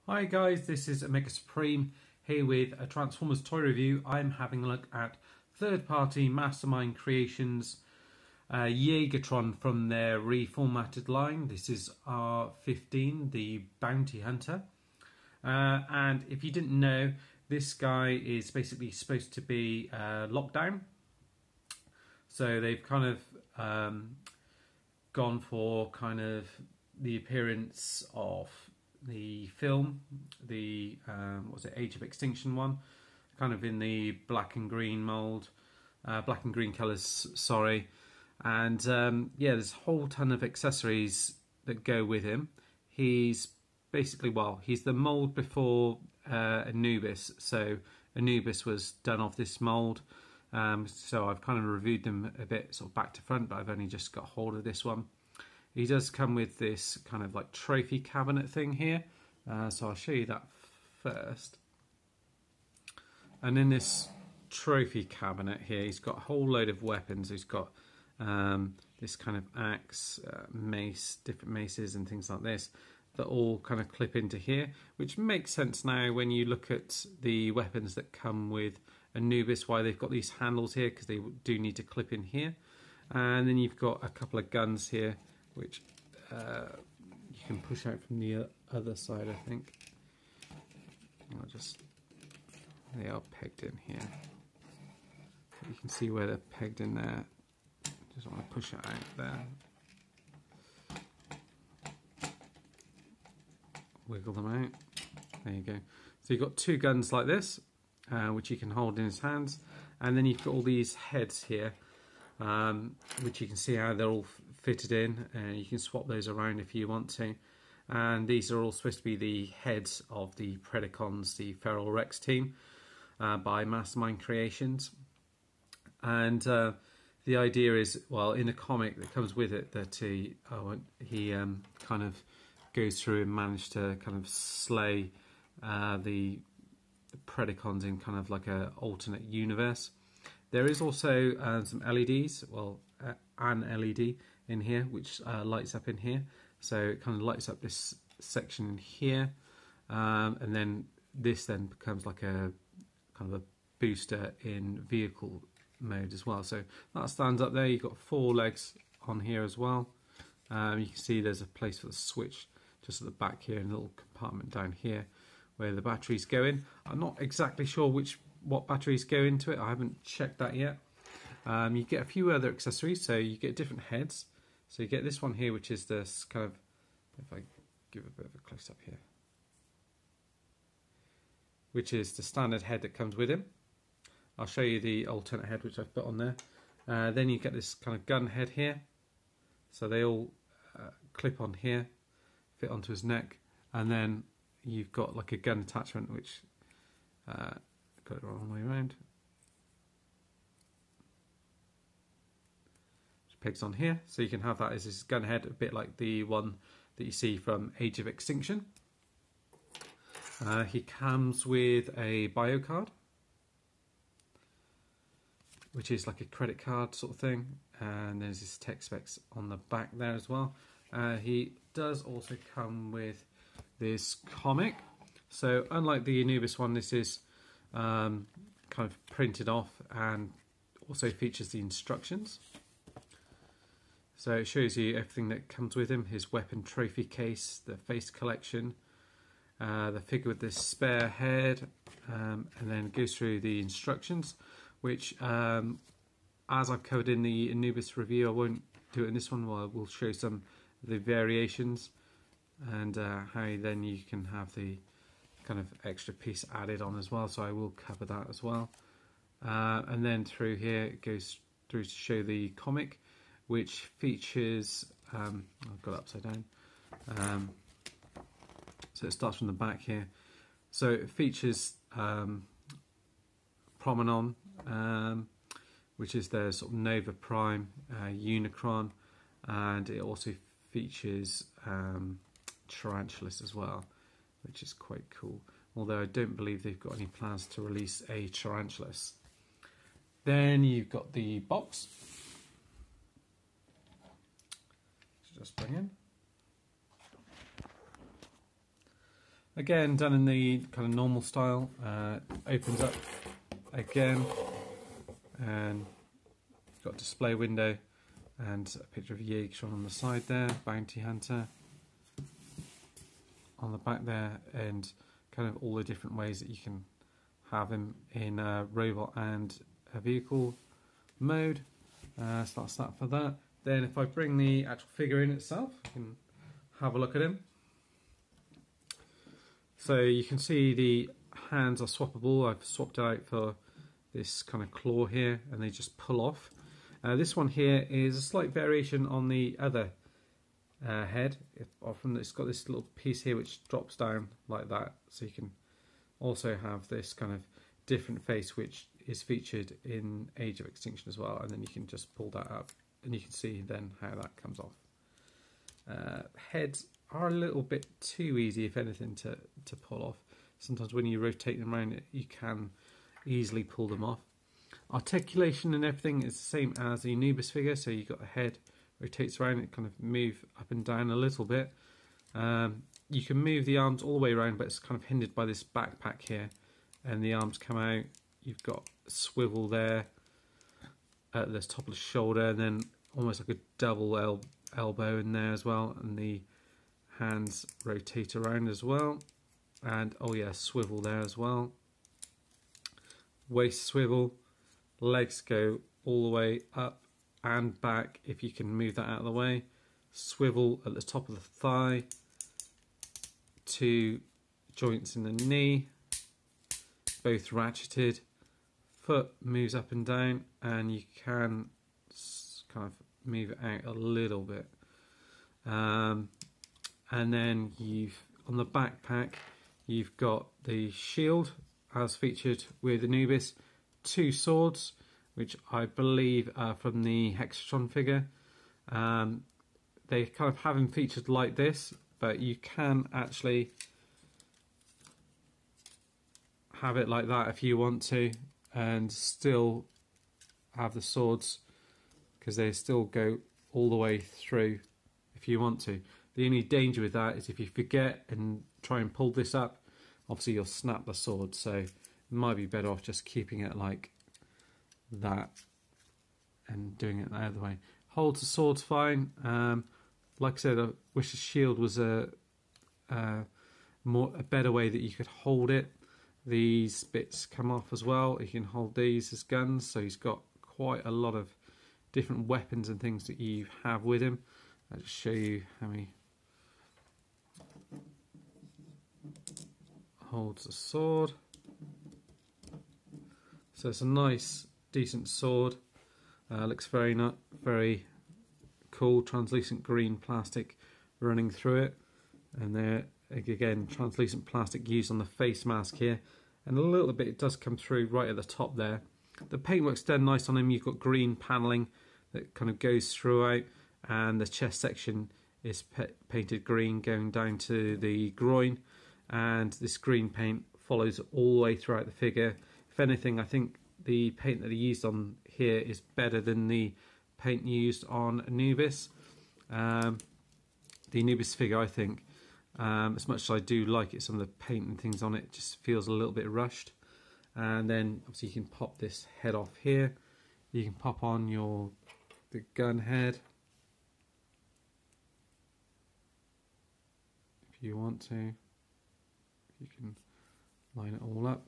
Hi guys, this is Omega Supreme here with a Transformers toy review. I'm having a look at third-party Mastermind Creations Jaegertron from their reformatted line. This is R-15, the Bounty Hunter. And if you didn't know, this guy is basically supposed to be lockdown. So they've kind of gone for kind of the appearance of the film, the what was it, Age of Extinction one, kind of in the black and green mold, black and green colours, sorry. And yeah, there's a whole ton of accessories that go with him. He's basically, well, he's the mold before Anubis. So Anubis was done off this mold. So I've kind of reviewed them a bit sort of back to front, but I've only just got hold of this one. He does come with this kind of like trophy cabinet thing here. So I'll show you that first. And in this trophy cabinet here, he's got a whole load of weapons. He's got this kind of axe, mace, different maces and things like this that all kind of clip into here, which makes sense now when you look at the weapons that come with Anubis, why they've got these handles here, because they do need to clip in here. And then you've got a couple of guns here, which you can push out from the other side, I think. They are pegged in here. So you can see where they're pegged in there. Just want to push it out there. Wiggle them out. There you go. So you've got two guns like this, which you can hold in his hands. And then you've got all these heads here, which you can see how they're all fitted in, and you can swap those around if you want to. And these are all supposed to be the heads of the Predacons, the Feral Rex team, by Mastermind Creations. And the idea is, well, in the comic that comes with it, that he kind of goes through and managed to kind of slay the Predacons in kind of like an alternate universe. There is also some LEDs, well, an LED in here, which lights up in here. So it kind of lights up this section in here, and then this then becomes like a kind of a booster in vehicle mode as well. So that stands up there. You've got 4 legs on here as well. You can see there's a place for the switch just at the back here, and a little compartment down here where the batteries go in. I'm not exactly sure what batteries go into it. I haven't checked that yet. You get a few other accessories, so you get different heads. So you get this one here, which is this kind of, if I give a bit of a close-up here, which is the standard head that comes with him. I'll show you the alternate head, which I've put on there. Then you get this kind of gun head here. So they all clip on here, fit onto his neck, and then you've got like a gun attachment, which got it the wrong way around. Pegs on here, so you can have that as his gun head, a bit like the one that you see from Age of Extinction. He comes with a bio card, which is like a credit card sort of thing, and there's his tech specs on the back there as well. He does also come with this comic. So unlike the Anubis one, this is kind of printed off and also features the instructions. So it shows you everything that comes with him, his weapon trophy case, the face collection, the figure with this spare head, and then goes through the instructions, which as I've covered in the Anubis review, I won't do it in this one. Well, we'll show some of the variations and how then you can have the kind of extra piece added on as well, so I will cover that as well. And then through here it goes through to show the comic, which features, I've got it upside down, so it starts from the back here. So it features Promenon, which is their sort of Nova Prime, Unicron, and it also features Tarantulas as well, which is quite cool, although I don't believe they've got any plans to release a Tarantulas. Then you've got the box. Just bring in. Again, done in the kind of normal style. Opens up again, and got a display window and a picture of Jaegertron on the side there, bounty hunter on the back there, and kind of all the different ways that you can have him in a robot and a vehicle mode. So that's that for that. Then if I bring the actual figure in itself, you can have a look at him. So you can see the hands are swappable. I've swapped out for this kind of claw here, and they just pull off. This one here is a slight variation on the other head. Often it's got this little piece here which drops down like that, so you can also have this kind of different face which is featured in Age of Extinction as well, and then you can just pull that up and you can see then how that comes off. Heads are a little bit too easy, if anything, to pull off. Sometimes when you rotate them around, you can easily pull them off. Articulation and everything is the same as the Anubis figure, so you've got the head rotates around, it kind of move up and down a little bit. You can move the arms all the way around, but it's kind of hindered by this backpack here, and the arms come out. You've got a swivel there at the top of the shoulder, and then almost like a double elbow in there as well, and the hands rotate around as well, and oh yeah, swivel there as well. Waist swivel, legs go all the way up and back if you can move that out of the way. Swivel at the top of the thigh, two joints in the knee, both ratcheted. Foot moves up and down, and you can kind of move it out a little bit. And then on the backpack, you've got the shield as featured with Anubis, two swords, which I believe are from the Jaegertron figure. They kind of have them featured like this, but you can actually have it like that if you want to, and still have the swords, because they still go all the way through if you want to. The only danger with that is if you forget and try and pull this up, obviously you'll snap the sword, so it might be better off just keeping it like that and doing it the other way. Holds the sword's fine. Like I said, I wish the shield was a better way that you could hold it. These bits come off as well. You can hold these as guns, so he's got quite a lot of different weapons and things that you have with him. I'll just show you how he holds the sword. So it's a nice, decent sword. Looks very cool. Translucent green plastic running through it, and there again, translucent plastic used on the face mask here, and a little bit it does come through right at the top there. The paintwork's done nice on him. You've got green paneling that kind of goes throughout, and the chest section is painted green going down to the groin, and this green paint follows all the way throughout the figure. If anything, I think the paint that he used on here is better than the paint used on Anubis. The Anubis figure, I think, as much as I do like it, some of the paint and things on it just feels a little bit rushed. And then obviously you can pop this head off here. You can pop on the gun head if you want to. You can line it all up.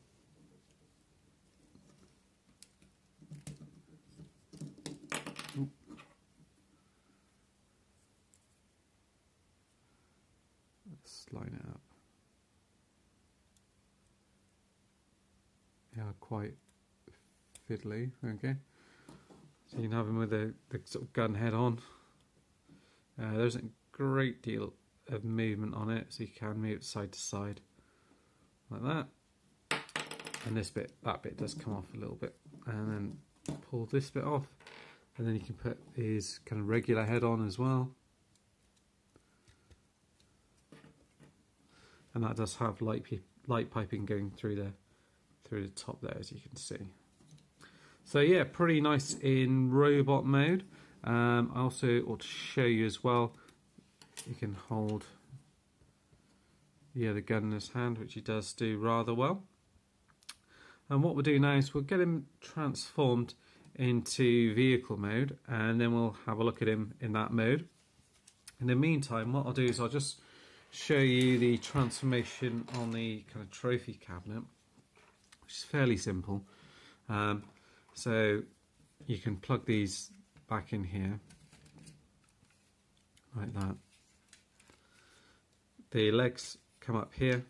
Ooh. Let's line it up. Yeah, quite fiddly. Okay, so you can have him with the sort of gun head on. There isn't a great deal of movement on it, so you can move it side to side like that. And that bit does come off a little bit, and then pull this bit off, and then you can put his kind of regular head on as well. And that does have light piping going through the top there, as you can see. So yeah, pretty nice in robot mode. I also ought to show you as well, you can hold the gun in his hand, which he does do rather well. And what we'll do now is we'll get him transformed into vehicle mode, and then we'll have a look at him in that mode. In the meantime, what I'll do is I'll just show you the transformation on the kind of trophy cabinet, which is fairly simple. So you can plug these back in here like that. The legs come up here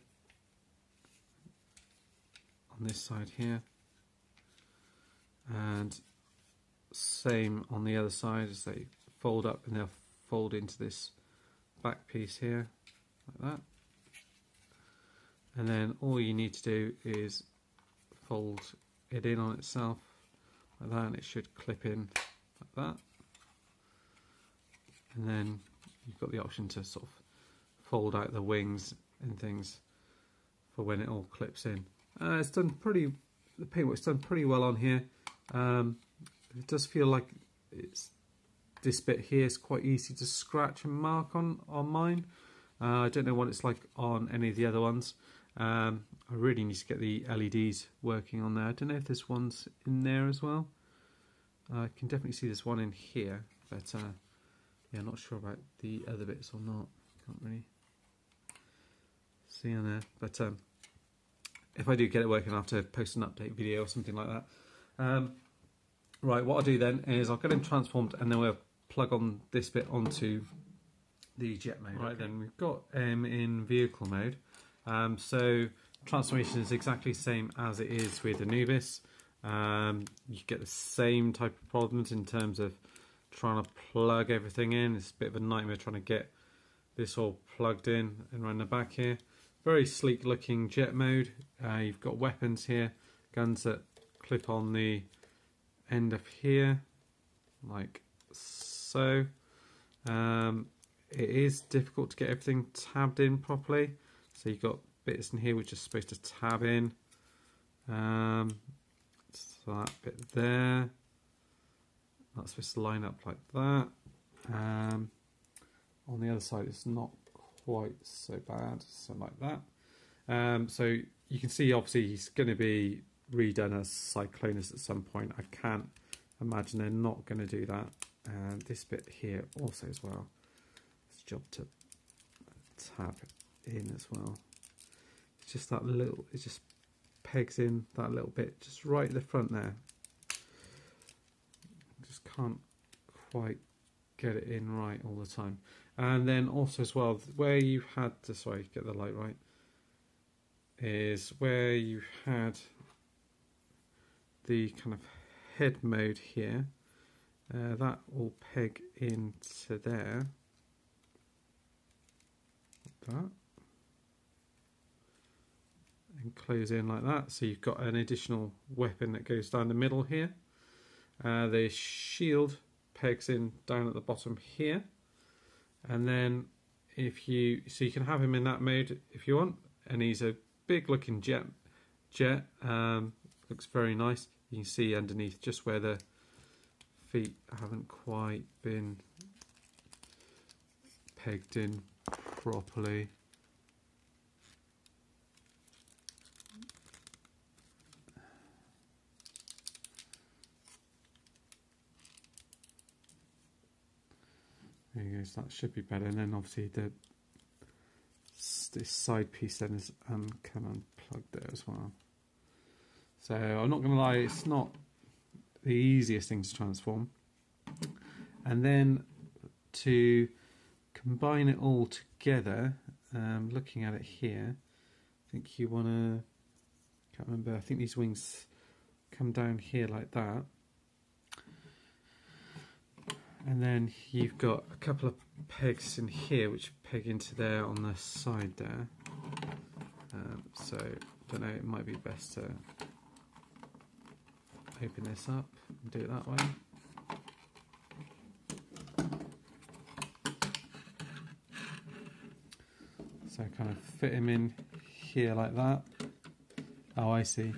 on this side here, and same on the other side as they fold up, and they'll fold into this back piece here like that. And then all you need to do is fold it in on itself like that, and it should clip in like that. And then you've got the option to sort of fold out the wings and things for when it all clips in. It's done pretty. The paintwork's done pretty well on here. It does feel like it's this bit here is quite easy to scratch and mark on mine. I don't know what it's like on any of the other ones. I really need to get the LEDs working on there. I don't know if there's ones in there as well. I can definitely see there's one in here, but yeah, I'm not sure about the other bits or not. Can't really see on there, but if I do get it working, I'll have to post an update video or something like that. Right, what I'll do then is I'll get him transformed, and then we'll plug on this bit onto the jet mode. Right, then we've got him in vehicle mode. So transformation is exactly the same as it is with Anubis. You get the same type of problems in terms of trying to plug everything in. It's a bit of a nightmare trying to get this all plugged in and around the back here. Very sleek looking jet mode. You've got weapons here, guns that clip on the end of here like so. It is difficult to get everything tabbed in properly, so you've got bits in here which are supposed to tab in. So that bit there, that's supposed to line up like that. On the other side it's not quite so bad, so like that. So you can see obviously he's going to be redone as Cyclonus at some point. I can't imagine they're not going to do that. And this bit here also as well, it's a job to tab in as well. It's just that little, it just pegs in that little bit just right at the front there. Just can't quite get it in right all the time. And then also as well, where you had to, sorry, get the light right, is where you had the kind of head mode here. That will peg into there, like that, and close in like that. So you've got an additional weapon that goes down the middle here. The shield pegs in down at the bottom here, and then if you, so you can have him in that mode if you want, and he's a big looking jet. Looks very nice. You can see underneath just where the feet haven't quite been pegged in properly. There you go, so that should be better. And then obviously this side piece then is come unplugged there as well. So I'm not going to lie, it's not the easiest thing to transform. And then to combine it all together, looking at it here, I think you want to, can't remember, I think these wings come down here like that. And then you've got a couple of pegs in here which peg into there on the side there. So, I don't know, it might be best to open this up and do it that way. So kind of fit him in here like that. Oh, I see.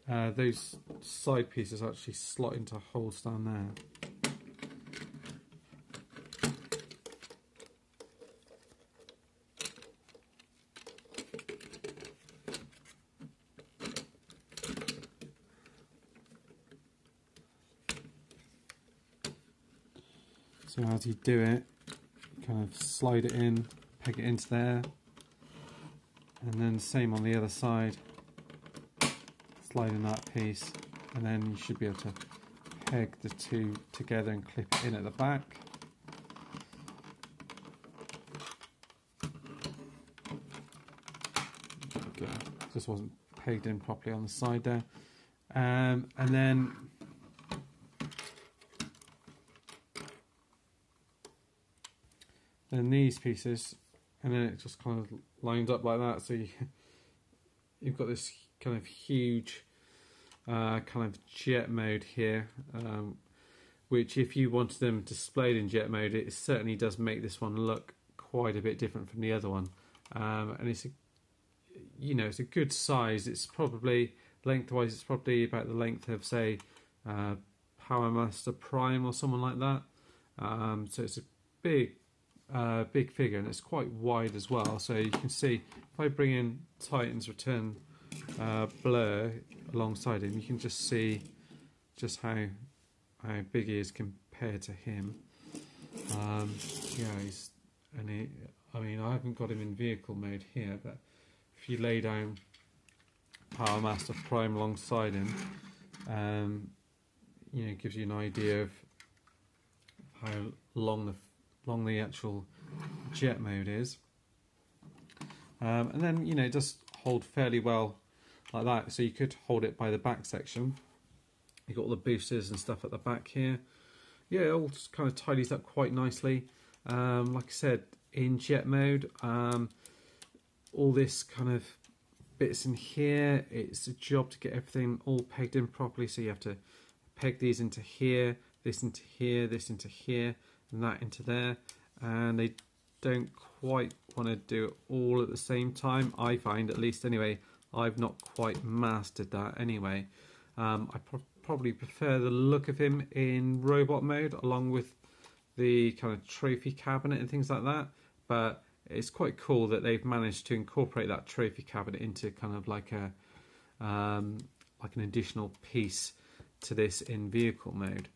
Those side pieces actually slot into holes down there. So as you do it, you kind of slide it in, peg it into there, and then same on the other side, slide in that piece, and then you should be able to peg the two together and clip it in at the back. Okay. Just wasn't pegged in properly on the side there. And then these pieces, and then it just kind of lines up like that, so you've got this kind of huge kind of jet mode here, which if you wanted them displayed in jet mode, it certainly does make this one look quite a bit different from the other one. And it's it's a good size. It's probably lengthwise, it's probably about the length of, say, Power Master Prime or someone like that. So it's a big figure, and it's quite wide as well. So you can see if I bring in Titan's Return blur alongside him, you can just see just how big he is compared to him. I mean, I haven't got him in vehicle mode here, but if you lay down Power Master Prime alongside him, it gives you an idea of how long the actual jet mode is. And then it does hold fairly well like that, so you could hold it by the back section. You've got all the boosters and stuff at the back here. Yeah, it all just kind of tidies up quite nicely. Like I said, in jet mode, all this kind of bits in here, it's a job to get everything all pegged in properly, so you have to peg these into here, this into here, this into here, and that into there, and they don't quite want to do it all at the same time, I find, at least anyway. I've not quite mastered that anyway. I probably prefer the look of him in robot mode, along with the kind of trophy cabinet and things like that, but it's quite cool that they've managed to incorporate that trophy cabinet into kind of like a like an additional piece to this in vehicle mode.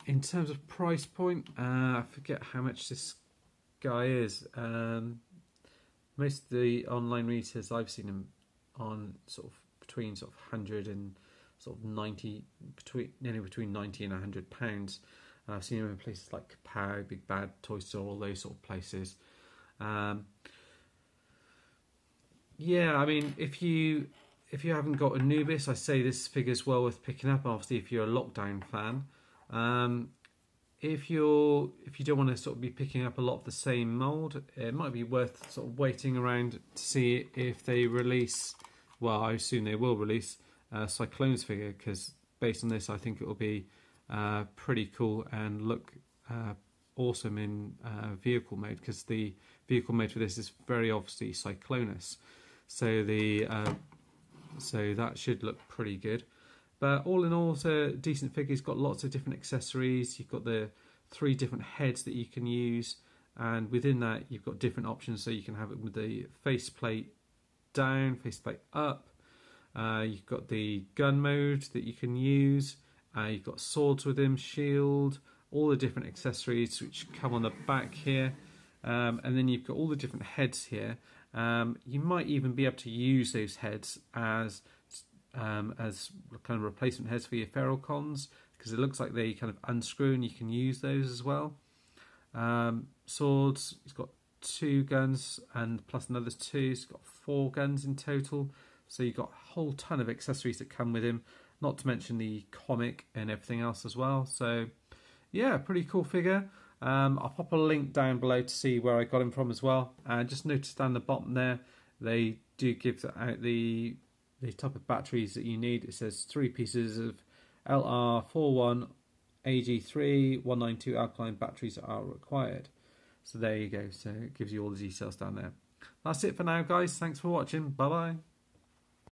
In terms of price point, I forget how much this guy is. Most of the online retailers I've seen him on between 100 and 90, between 90 and £100. I've seen him in places like Kapow, Big Bad Toy Store, all those sort of places. Yeah, I mean, if you haven't got Anubis, I say this figure's well worth picking up. Obviously, if you're a Lockdown fan, if you don't want to be picking up a lot of the same mould, it might be worth waiting around to see if they release. Well, I assume they will release a Cyclones figure, because based on this, I think it will be pretty cool and look awesome in vehicle mode, because the vehicle mode for this is very obviously Cyclonus. So that should look pretty good. But all in all, it's a decent figure. It's got lots of different accessories. You've got the 3 different heads that you can use, and within that you've got different options. So you can have it with the faceplate down, faceplate up. You've got the gun mode that you can use. You've got swords with him, shield, all the different accessories which come on the back here. And then you've got all the different heads here. You might even be able to use those heads as kind of replacement heads for your feral cons, because it looks like they kind of unscrew and you can use those as well. Swords, he's got 2 guns and plus another 2, he's got 4 guns in total. So you've got a whole ton of accessories that come with him, not to mention the comic and everything else as well. So yeah, pretty cool figure. I'll pop a link down below to see where I got him from as well. Just notice down the bottom there, they do give out the type of batteries that you need. It says 3 pieces of LR41 AG3 192 alkaline batteries are required. So there you go. So it gives you all the details down there. That's it for now, guys. Thanks for watching. Bye bye.